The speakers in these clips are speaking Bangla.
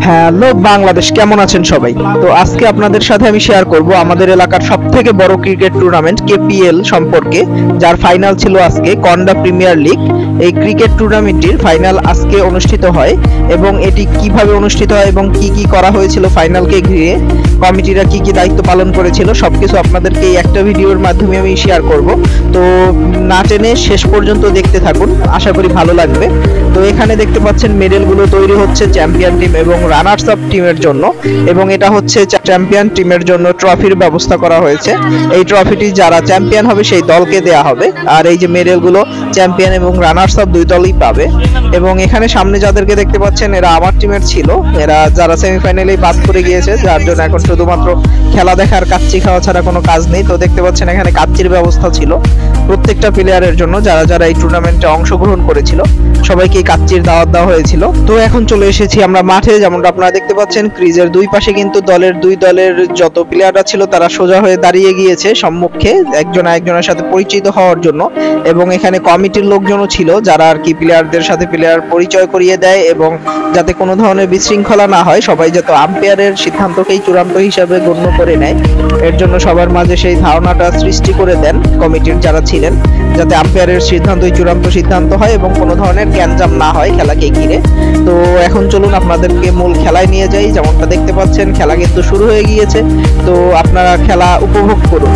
হ্যালো বাংলাদেশ, কেমন আছেন সবাই? তো আজকে আপনাদের সাথে আমি শেয়ার করব আমাদের এলাকার সবথেকে বড় ক্রিকেট টুর্নামেন্ট কেপিএল সম্পর্কে, যার ফাইনাল ছিল আজকে কন্ডা প্রিমিয়ার লিগ। এই ক্রিকেট টুর্নামেন্টটির ফাইনাল আজকে অনুষ্ঠিত হয় এবং এটি কিভাবে অনুষ্ঠিত হয় এবং কি কি করা হয়েছিল ফাইনালকে ঘিরে, কমিটিরা কি কি দায়িত্ব পালন করেছিল, সবকিছু আপনাদেরকে এই একটা ভিডিওর মাধ্যমে আমি শেয়ার করব। তো না টেনে শেষ পর্যন্ত দেখতে থাকুন, আশা করি ভালো লাগবে। তো এখানে দেখতে পাচ্ছেন মেডেলগুলো তৈরি হচ্ছে চ্যাম্পিয়ন টিম এবং রানার্স আপ টিমের জন্য, এবং এটা হচ্ছে চ্যাম্পিয়ন টিমের জন্য ট্রফির ব্যবস্থা করা হয়েছে। এই ট্রফিটি যারা চ্যাম্পিয়ন হবে সেই দলকে দেয়া হবে, আর এই যে মেডেলগুলো চ্যাম্পিয়ন এবং রানার্স আপ দুই দলই পাবে। এবং এখানে সামনে যাদেরকে দেখতে পাচ্ছেন এরা আমার টিমের ছিল, এরা যারা সেমিফাইনালেই বাদ পড়ে গিয়েছে, যার জন্য এখন শুধুমাত্র খেলা দেখার কাচ্চি খাওয়া ছাড়া কোনো কাজ নেই। তো দেখতে পাচ্ছেন এখানে কাচ্চির ব্যবস্থা ছিল প্রত্যেকটা প্লেয়ারের জন্য, যারা যারা এই টুর্নামেন্টে অংশগ্রহণ করেছিল সবাইকে কাচ্চির দাওয়াত দেওয়া হয়েছিল। তো এখন চলে এসেছি আমরা মাঠে, যেমনটা আপনারা দেখতে পাচ্ছেন ক্রিজের দুই পাশে কিন্তু দুই দলের যত প্লেয়াররা ছিল তারা সোজা হয়ে দাঁড়িয়ে গিয়েছে সম্মুখে একজন আরেকজনের সাথে পরিচিত হওয়ার জন্য। এবং এখানে কমিটির লোকজনও ছিল যারা আর কি প্লেয়ারদের সাথে প্লেয়ার পরিচয় করিয়ে দেয়, এবং যাতে কোনো ধরনের বিশৃঙ্খলা না হয়, সবাই যাতে আম্পায়ারের সিদ্ধান্তকেই চূড়ান্ত হিসাবে গণ্য করে নেয়, এর জন্য সবার মাঝে সেই ধারণাটা সৃষ্টি করে দেন কমিটির যারা ছিলেন, যাতে আম্পায়ারের সিদ্ধান্তই চূড়ান্ত সিদ্ধান্ত হয় এবং কোনো ধরনের গ্যাঞ্জাম না হয় খেলাকে ঘিরে। তো এখন চলুন আপনাদেরকে মূল খেলায় নিয়ে যাই। যেমনটা দেখতে পাচ্ছেন খেলা কিন্তু শুরু হয়ে গিয়েছে, তো আপনারা খেলা উপভোগ করুন।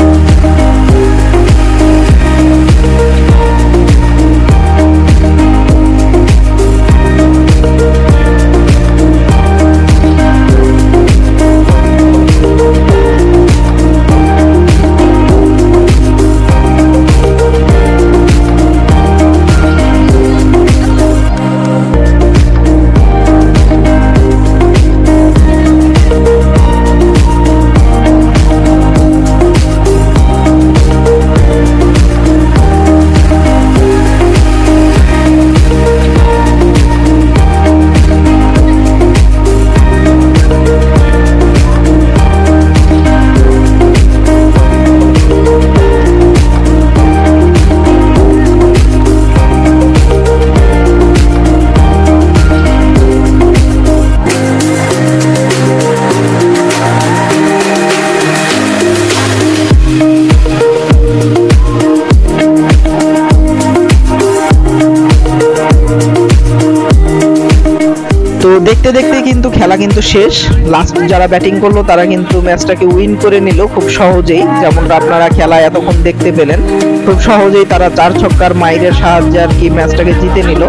তো দেখতে দেখতে কিন্তু খেলা কিন্তু শেষ। লাস্ট যারা ব্যাটিং করলো তারা কিন্তু ম্যাচটাকে উইন করে নিল খুব সহজেই, যেমনটা আপনারা খেলা এতক্ষণ দেখতে পেলেন। খুব সহজেই তারা 4 ছক্কার মাইরের সাহায্যে আর কি ম্যাচটাকে জিতে নিল।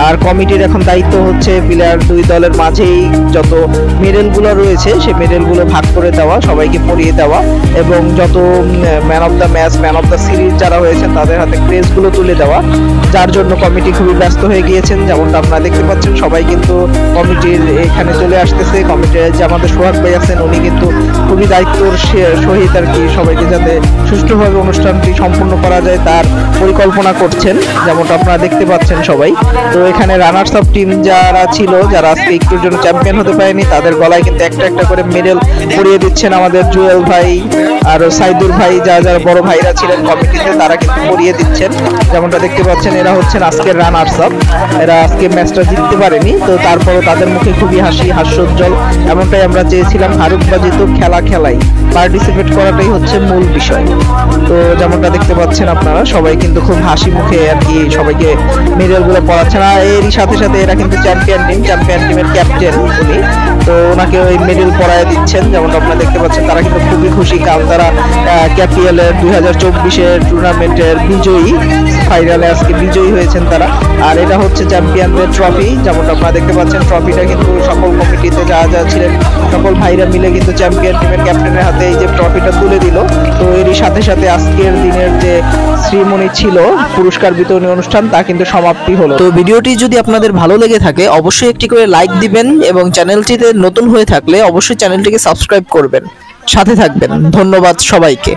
আর কমিটির এখন দায়িত্ব হচ্ছে প্লেয়ার দুই দলের মাঝেই যত মেডেলগুলো রয়েছে সেই মেডেলগুলো ভাগ করে দেওয়া, সবাইকে পরিয়ে দেওয়া, এবং যত man of the match, man of the series যারা হয়েছেন তাদের হাতে ক্রেজগুলো তুলে দেওয়া, যার জন্য কমিটি খুবই ব্যস্ত হয়ে গিয়েছেন। যেমনটা আপনারা দেখতে পাচ্ছেন সবাই কিন্তু কমিটির এখানে চলে আসতেছে। কমিটির যে আমাদের সোহাগ ভাই আছেন উনি কিন্তু খুবই দায়িত্বর সহিত আর কি সবাইকে যাতে সুষ্ঠুভাবে অনুষ্ঠানটি সম্পূর্ণ করা যায় তার পরিকল্পনা করছেন, যেমনটা আপনারা দেখতে পাচ্ছেন সবাই। তো এখানে রানার্স আপ টিম যারা ছিল, যারা আজকে একটুর জন্য চ্যাম্পিয়ন হতে পারেনি, তাদের গলায় কিন্তু একটা একটা করে মেডেল পরিয়ে দিচ্ছেন আমাদের জুয়েল ভাই আর সাইদুর ভাই, যারা বড় ভাইরা ছিলেন কমিটিতে তারা কিন্তু পরিয়ে দিচ্ছেন। যেমনটা দেখতে পাচ্ছেন এরা হচ্ছেন আজকের রানার্স আপ, এরা আজকে ম্যাচটা জিততে পারেনি, তো তারপরও তাদের মুখে খুবই হাস্যোজ্জ্বল। এমনটাই আমরা চেয়েছিলাম, হারুক বা জিতুক খেলাই পার্টিসিপেট করাটাই হচ্ছে মূল বিষয়। তো যেমনটা দেখতে পাচ্ছেন আপনারা সবাই কিন্তু খুব হাসি মুখে আর কি সবাইকে মেডেলগুলো পড়াচ্ছেন। আর এরই সাথে সাথে এরা কিন্তু চ্যাম্পিয়ন টিমের ক্যাপ্টেন উনি, তো ওনাকে ওই মেডেল পরায় দিচ্ছেন। যেমনটা আপনারা দেখতে পাচ্ছেন তারা কিন্তু খুবই খুশি, কারণ তারা কেপিএল এর 2024-এর টুর্নামেন্টের বিজয়ী, ফাইনালে আজকে বিজয়ী হয়েছেন তারা। আর এটা হচ্ছে চ্যাম্পিয়নদের ট্রফি, যেমনটা আপনারা দেখতে পাচ্ছেন ট্রফিটা কিন্তু সকল কমিটিতে যারা ছিলেন সকল ভাইরা মিলে কিন্তু চ্যাম্পিয়ন টিমের ক্যাপ্টেনের হাতে এই যে ট্রফিটা তুলে দিল। তো এরই সাথে সাথে আজকের দিনের যে শ্রীমণি ছিল পুরস্কার বিতরণী অনুষ্ঠান তা কিন্তু সমাপ্তি হলো। তো ভিডিওটি যদি আপনাদের ভালো লেগে থাকে অবশ্যই একটি করে লাইক দিবেন, এবং চ্যানেলটিতে নতুন হয়ে থাকলে অবশ্যই চ্যানেলটিকে সাবস্ক্রাইব করবেন, সাথে থাকবেন। ধন্যবাদ সবাইকে।